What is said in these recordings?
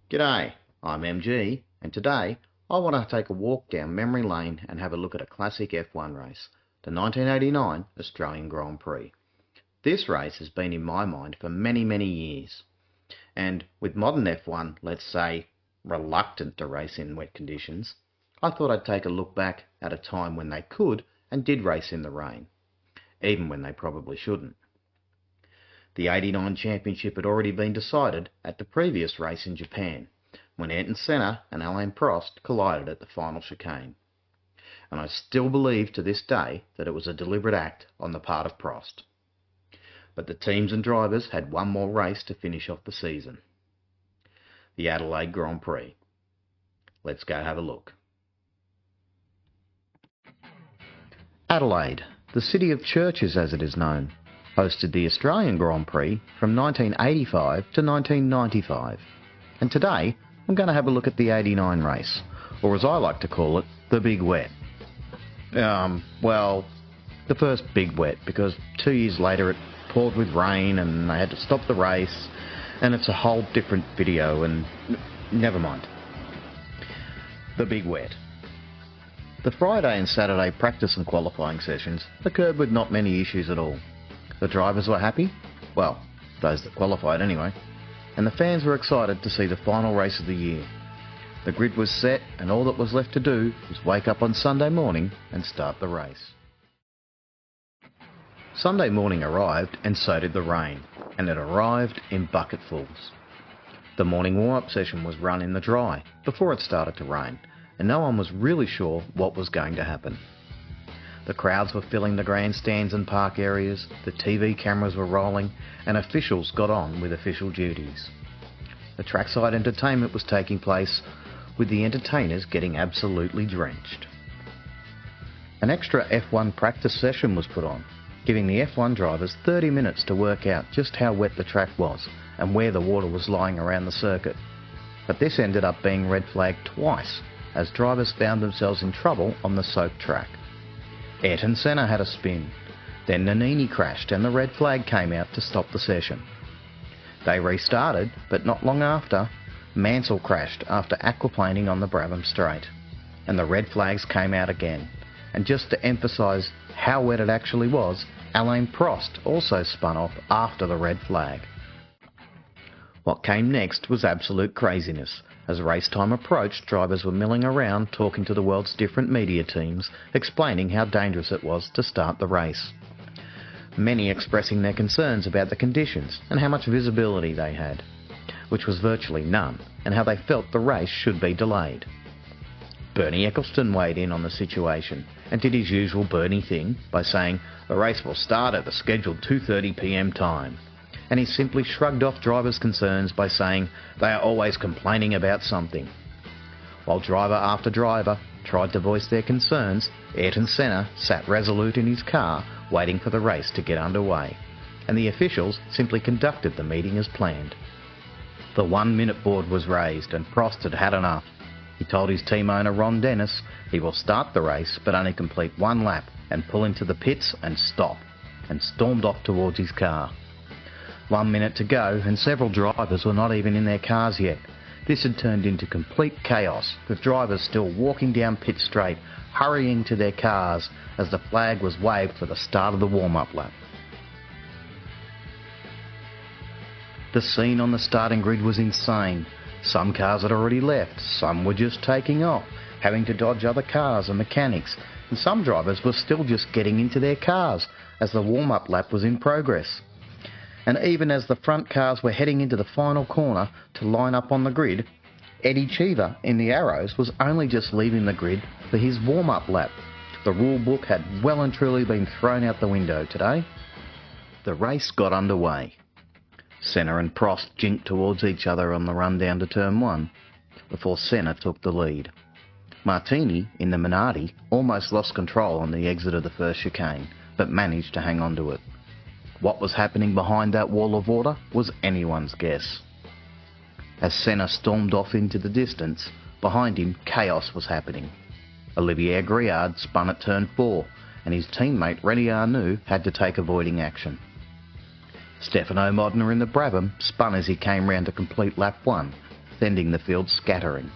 G'day, I'm MG, and today I want to take a walk down memory lane and have a look at a classic F1 race, the 1989 Australian Grand Prix. This race has been in my mind for many years, and with modern F1, let's say, reluctant to race in wet conditions, I thought I'd take a look back at a time when they could and did race in the rain, even when they probably shouldn't. The '89 championship had already been decided at the previous race in Japan, when Ayrton Senna and Alain Prost collided at the final chicane. And I still believe to this day that it was a deliberate act on the part of Prost. But the teams and drivers had one more race to finish off the season. The Adelaide Grand Prix. Let's go have a look. Adelaide, the city of churches as it is known, hosted the Australian Grand Prix from 1985 to 1995. And today, I'm going to have a look at the '89 race, or as I like to call it, the Big Wet. Well, the first Big Wet, because 2 years later it poured with rain and they had to stop the race, and it's a whole different video, and never mind. The Big Wet. The Friday and Saturday practice and qualifying sessions occurred with not many issues at all. The drivers were happy, well, those that qualified anyway, and the fans were excited to see the final race of the year. The grid was set and all that was left to do was wake up on Sunday morning and start the race. Sunday morning arrived and so did the rain, and it arrived in bucketfuls. The morning warm-up session was run in the dry before it started to rain, and no one was really sure what was going to happen. The crowds were filling the grandstands and park areas, the TV cameras were rolling, and officials got on with official duties. The trackside entertainment was taking place, with the entertainers getting absolutely drenched. An extra F1 practice session was put on, giving the F1 drivers 30 minutes to work out just how wet the track was and where the water was lying around the circuit. But this ended up being red flagged twice, as drivers found themselves in trouble on the soaked track. Ayrton Senna had a spin, then Nannini crashed and the red flag came out to stop the session. They restarted, but not long after, Mansell crashed after aquaplaning on the Brabham Straight, and the red flags came out again. And just to emphasise how wet it actually was, Alain Prost also spun off after the red flag. What came next was absolute craziness. As race time approached, drivers were milling around talking to the world's different media teams, explaining how dangerous it was to start the race. Many expressing their concerns about the conditions and how much visibility they had, which was virtually none, and how they felt the race should be delayed. Bernie Ecclestone weighed in on the situation and did his usual Bernie thing by saying the race will start at the scheduled 2:30 p.m. time. And he simply shrugged off drivers' concerns by saying they are always complaining about something. While driver after driver tried to voice their concerns, Ayrton Senna sat resolute in his car waiting for the race to get underway, and the officials simply conducted the meeting as planned. The 1 minute board was raised and Prost had had enough. He told his team owner Ron Dennis he will start the race but only complete one lap and pull into the pits and stop, and stormed off towards his car. 1 minute to go and several drivers were not even in their cars yet. This had turned into complete chaos, with drivers still walking down pit straight, hurrying to their cars as the flag was waved for the start of the warm-up lap. The scene on the starting grid was insane. Some cars had already left, some were just taking off, having to dodge other cars and mechanics, and some drivers were still just getting into their cars as the warm-up lap was in progress. And even as the front cars were heading into the final corner to line up on the grid, Eddie Cheever in the Arrows was only just leaving the grid for his warm-up lap. The rule book had well and truly been thrown out the window today. The race got underway. Senna and Prost jinked towards each other on the run down to turn 1, before Senna took the lead. Martini, in the Minardi, almost lost control on the exit of the first chicane, but managed to hang on to it. What was happening behind that wall of water was anyone's guess. As Senna stormed off into the distance, behind him chaos was happening. Olivier Griard spun at turn 4, and his teammate René Arnoux had to take avoiding action. Stefano Modena in the Brabham spun as he came round to complete lap 1, sending the field scattering.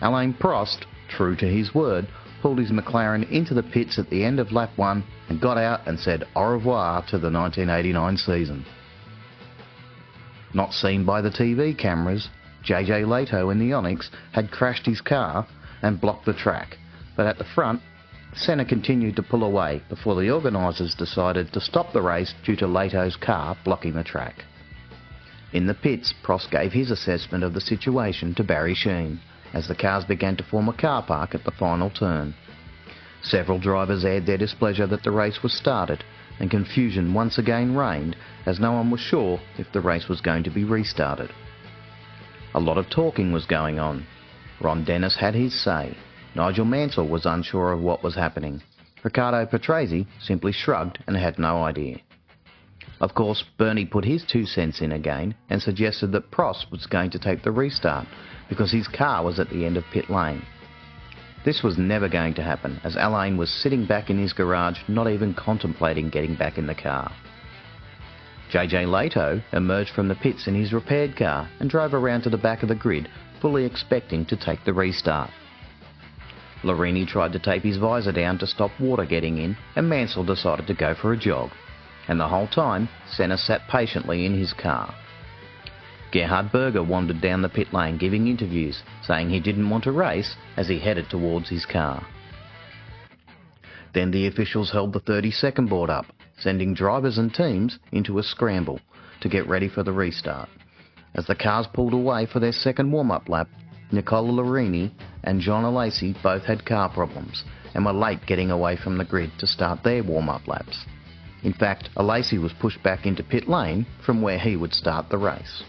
Alain Prost, true to his word, pulled his McLaren into the pits at the end of lap 1 and got out and said au revoir to the 1989 season. Not seen by the TV cameras, JJ Lehto in the Onyx had crashed his car and blocked the track, but at the front, Senna continued to pull away before the organisers decided to stop the race due to Lehto's car blocking the track. In the pits, Prost gave his assessment of the situation to Barry Sheene, as the cars began to form a car park at the final turn. Several drivers aired their displeasure that the race was started, and confusion once again reigned as no one was sure if the race was going to be restarted. A lot of talking was going on. Ron Dennis had his say. Nigel Mansell was unsure of what was happening. Riccardo Patrese simply shrugged and had no idea. Of course, Bernie put his 2 cents in again and suggested that Prost was going to take the restart because his car was at the end of pit lane. This was never going to happen, as Alain was sitting back in his garage not even contemplating getting back in the car. JJ Lehto emerged from the pits in his repaired car and drove around to the back of the grid, fully expecting to take the restart. Larini tried to tape his visor down to stop water getting in, and Mansell decided to go for a jog. And the whole time, Senna sat patiently in his car. Gerhard Berger wandered down the pit lane giving interviews, saying he didn't want to race as he headed towards his car. Then the officials held the 30-second board up, sending drivers and teams into a scramble to get ready for the restart. As the cars pulled away for their second warm-up lap, Nicola Larini and John Alesi both had car problems and were late getting away from the grid to start their warm-up laps. In fact, Alesi was pushed back into pit lane from where he would start the race.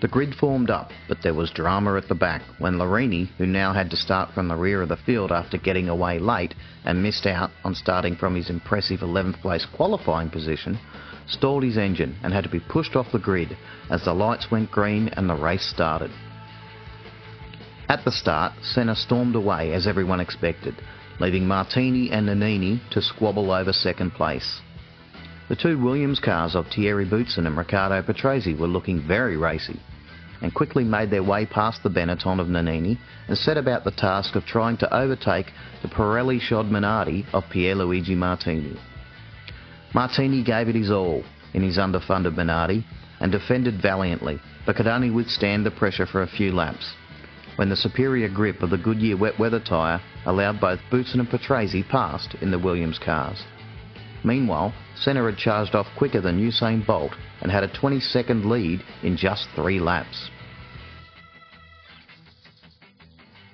The grid formed up, but there was drama at the back when Larini, who now had to start from the rear of the field after getting away late and missed out on starting from his impressive 11th place qualifying position, stalled his engine and had to be pushed off the grid as the lights went green and the race started. At the start, Senna stormed away as everyone expected, leaving Martini and Nannini to squabble over second place. The 2 Williams cars of Thierry Boutsen and Riccardo Patrese were looking very racy, and quickly made their way past the Benetton of Nannini and set about the task of trying to overtake the Pirelli-shod Minardi of Pierluigi Martini. Martini gave it his all in his underfunded Minardi and defended valiantly, but could only withstand the pressure for a few laps, when the superior grip of the Goodyear wet weather tyre allowed both Boutsen and Patrese past in the Williams cars. Meanwhile, Senna had charged off quicker than Usain Bolt and had a 20-second lead in just 3 laps.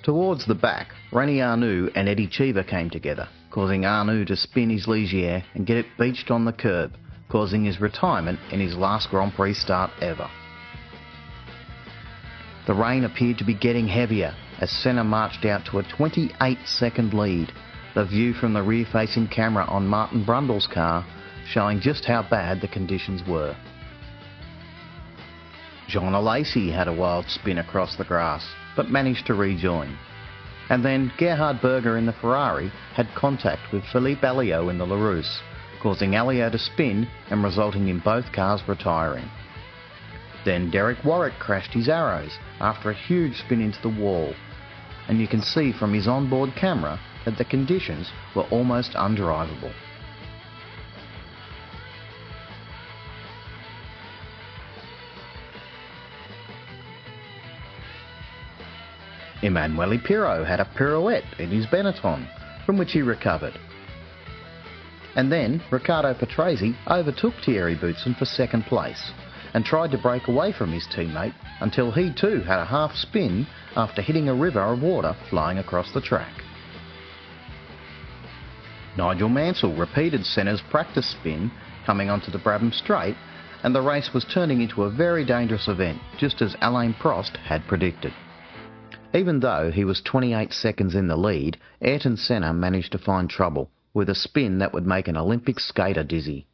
Towards the back, René Arnoux and Eddie Cheever came together, causing Arnoux to spin his Ligier and get it beached on the curb, causing his retirement in his last Grand Prix start ever. The rain appeared to be getting heavier as Senna marched out to a 28-second lead, the view from the rear-facing camera on Martin Brundle's car showing just how bad the conditions were. John Alesi had a wild spin across the grass, but managed to rejoin. And then Gerhard Berger in the Ferrari had contact with Philippe Alliot in the Larousse, causing Alliot to spin and resulting in both cars retiring. Then Derek Warwick crashed his Arrows after a huge spin into the wall, and you can see from his onboard camera that the conditions were almost undrivable. Emanuele Pirro had a pirouette in his Benetton, from which he recovered. And then Riccardo Patrese overtook Thierry Boutsen for second place, and tried to break away from his teammate until he too had a half spin after hitting a river of water flying across the track. Nigel Mansell repeated Senna's practice spin coming onto the Brabham Straight, and the race was turning into a very dangerous event, just as Alain Prost had predicted. Even though he was 28 seconds in the lead, Ayrton Senna managed to find trouble with a spin that would make an Olympic skater dizzy.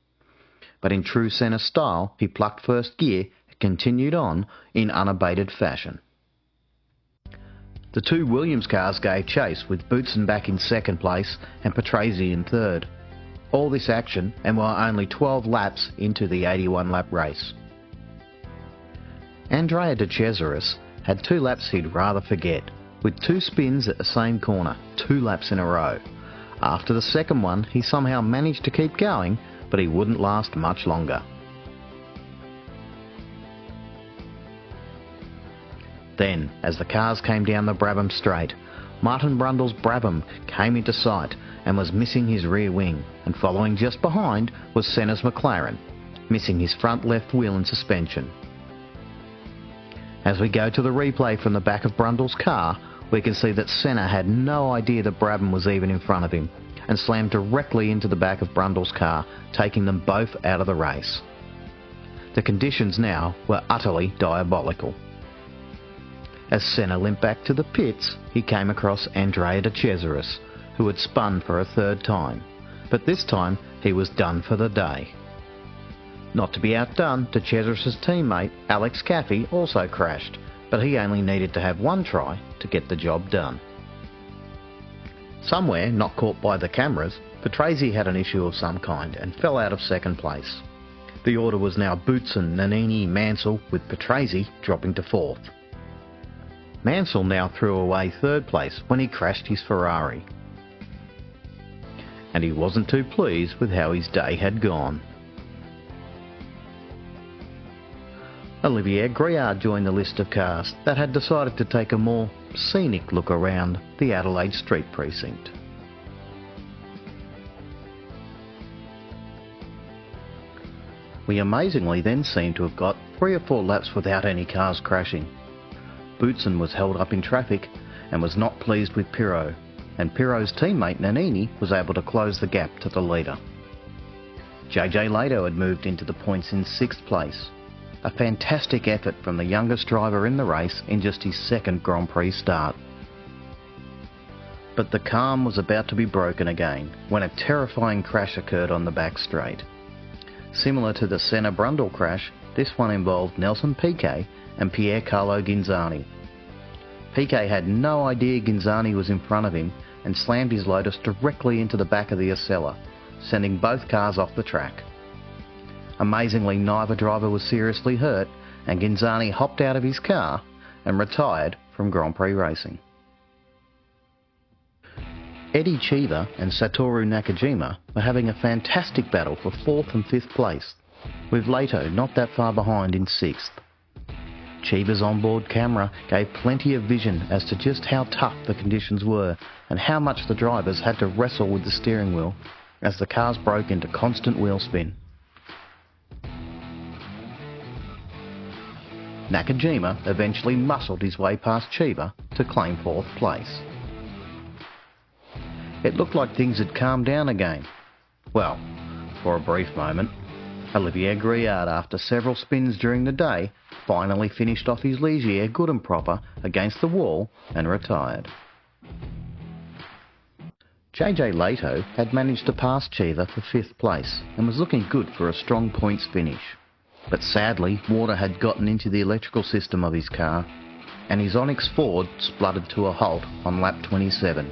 But in true Senna style, he plucked first gear and continued on in unabated fashion. The 2 Williams cars gave chase, with Boutsen back in second place and Patrese in third. All this action and we're only 12 laps into the 81-lap race. Andrea de Cesaris had 2 laps he'd rather forget, with 2 spins at the same corner, 2 laps in a row. After the second one, he somehow managed to keep going, but he wouldn't last much longer. Then, as the cars came down the Brabham straight, Martin Brundle's Brabham came into sight and was missing his rear wing, and following just behind was Senna's McLaren, missing his front left wheel and suspension. As we go to the replay from the back of Brundle's car, we can see that Senna had no idea that Brabham was even in front of him, and slammed directly into the back of Brundle's car, taking them both out of the race. The conditions now were utterly diabolical. As Senna limped back to the pits, he came across Andrea de Cesaris, who had spun for a 3rd time, but this time he was done for the day. Not to be outdone, de Cesaris' teammate Alex Caffey also crashed, but he only needed to have 1 try to get the job done. Somewhere, not caught by the cameras, Prix had an issue of some kind and fell out of 2nd place. The order was now Boutsen, Nannini, Mansell, with Prix dropping to 4th. Mansell now threw away 3rd place when he crashed his Ferrari. And he wasn't too pleased with how his day had gone. Olivier Griard joined the list of cars that had decided to take a more scenic look around the Adelaide Street precinct. We amazingly then seemed to have got 3 or 4 laps without any cars crashing. Boutsen was held up in traffic and was not pleased with Pirot, and Pirot's teammate Nannini was able to close the gap to the leader. JJ Lehto had moved into the points in 6th place. A fantastic effort from the youngest driver in the race in just his 2nd Grand Prix start. But the calm was about to be broken again when a terrifying crash occurred on the back straight. Similar to the Senna-Brundle crash, this one involved Nelson Piquet and Pier Carlo Ghinzani. Piquet had no idea Ghinzani was in front of him and slammed his Lotus directly into the back of the Acela, sending both cars off the track. Amazingly, neither driver was seriously hurt, and Ghinzani hopped out of his car and retired from Grand Prix racing. Eddie Cheever and Satoru Nakajima were having a fantastic battle for 4th and 5th place, with Lehto not that far behind in 6th. Cheever's onboard camera gave plenty of vision as to just how tough the conditions were and how much the drivers had to wrestle with the steering wheel as the cars broke into constant wheel spin. Nakajima eventually muscled his way past Cheever to claim 4th place. It looked like things had calmed down again. Well, for a brief moment. Olivier Griard, after several spins during the day, finally finished off his Ligier good and proper against the wall and retired. JJ Lehto had managed to pass Cheever for 5th place and was looking good for a strong points finish. But sadly, water had gotten into the electrical system of his car, and his Onyx Ford spluttered to a halt on lap 27,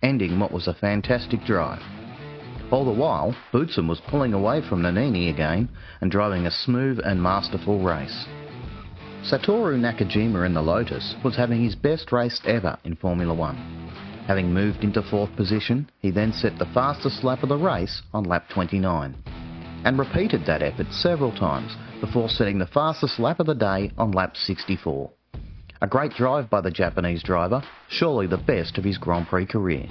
ending what was a fantastic drive. All the while, Boutsen was pulling away from Nannini again and driving a smooth and masterful race. Satoru Nakajima in the Lotus was having his best race ever in Formula 1. Having moved into 4th position, he then set the fastest lap of the race on lap 29. And repeated that effort several times before setting the fastest lap of the day on lap 64. A great drive by the Japanese driver, surely the best of his Grand Prix career.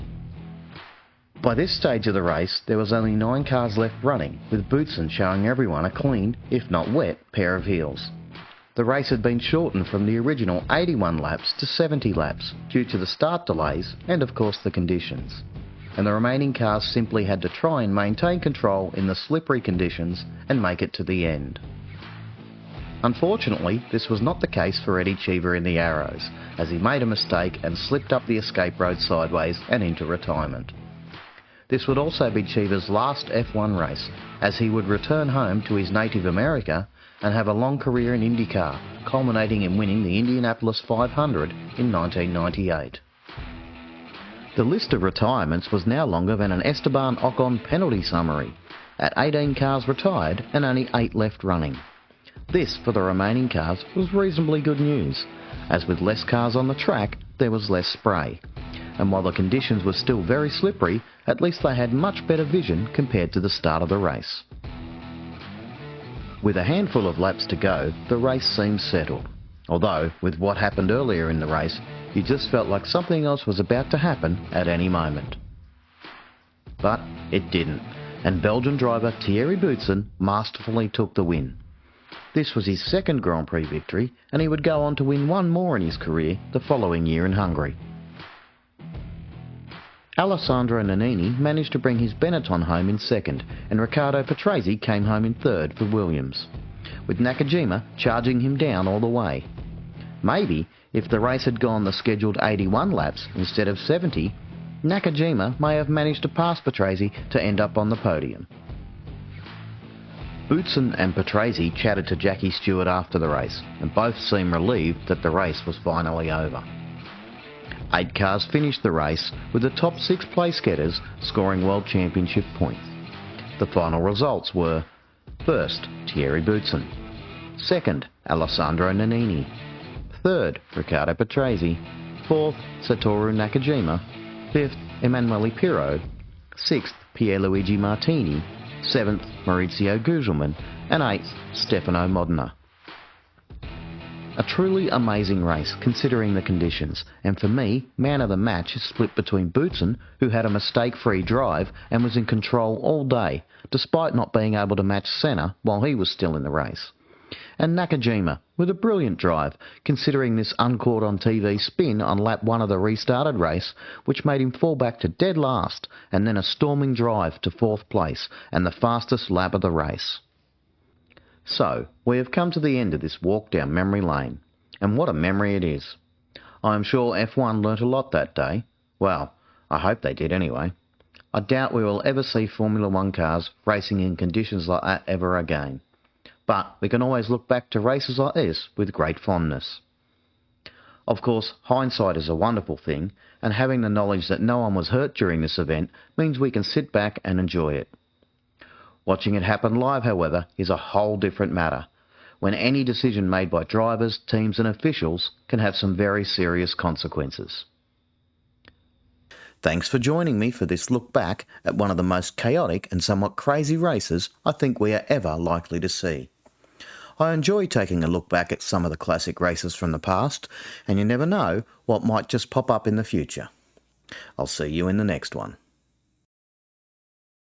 By this stage of the race, there was only 9 cars left running, with Boutsen showing everyone a clean, if not wet, pair of heels. The race had been shortened from the original 81 laps to 70 laps due to the start delays and of course the conditions. And the remaining cars simply had to try and maintain control in the slippery conditions and make it to the end. Unfortunately, this was not the case for Eddie Cheever in the Arrows, as he made a mistake and slipped up the escape road sideways and into retirement. This would also be Cheever's last F1 race, as he would return home to his native America and have a long career in IndyCar, culminating in winning the Indianapolis 500 in 1998. The list of retirements was now longer than an Esteban Ocon penalty summary, at 18 cars retired and only 8 left running. This, for the remaining cars, was reasonably good news, as with less cars on the track, there was less spray. And while the conditions were still very slippery, at least they had much better vision compared to the start of the race. With a handful of laps to go, the race seemed settled. Although, with what happened earlier in the race, you just felt like something else was about to happen at any moment. But it didn't, and Belgian driver Thierry Boutsen masterfully took the win. This was his second Grand Prix victory, and he would go on to win one more in his career the following year in Hungary. Alessandro Nannini managed to bring his Benetton home in second, and Riccardo Patrese came home in third for Williams, with Nakajima charging him down all the way. Maybe, if the race had gone the scheduled 81 laps instead of 70, Nakajima may have managed to pass Patrese to end up on the podium. Boutsen and Patrese chatted to Jackie Stewart after the race, and both seemed relieved that the race was finally over. 8 cars finished the race, with the top 6 place getters scoring World Championship points. The final results were: first, Thierry Boutsen; second, Alessandro Nannini; third, Riccardo Patrese; fourth, Satoru Nakajima; fifth, Emanuele Pirro; sixth, Pierluigi Martini; seventh, Maurizio Gugelmin; and eighth, Stefano Modena. A truly amazing race, considering the conditions, and for me, man of the match is split between Boutsen, who had a mistake-free drive and was in control all day, despite not being able to match Senna while he was still in the race, and Nakajima, with a brilliant drive, considering this uncaught on TV spin on lap 1 of the restarted race, which made him fall back to dead last, and then a storming drive to 4th place and the fastest lap of the race. So, we have come to the end of this walk down memory lane, and what a memory it is. I am sure F1 learnt a lot that day. Well, I hope they did anyway. I doubt we will ever see Formula 1 cars racing in conditions like that ever again. But we can always look back to races like this with great fondness. Of course, hindsight is a wonderful thing, and having the knowledge that no one was hurt during this event means we can sit back and enjoy it. Watching it happen live, however, is a whole different matter, when any decision made by drivers, teams and officials can have some very serious consequences. Thanks for joining me for this look back at one of the most chaotic and somewhat crazy races I think we are ever likely to see. I enjoy taking a look back at some of the classic races from the past, and you never know what might just pop up in the future. I'll see you in the next one.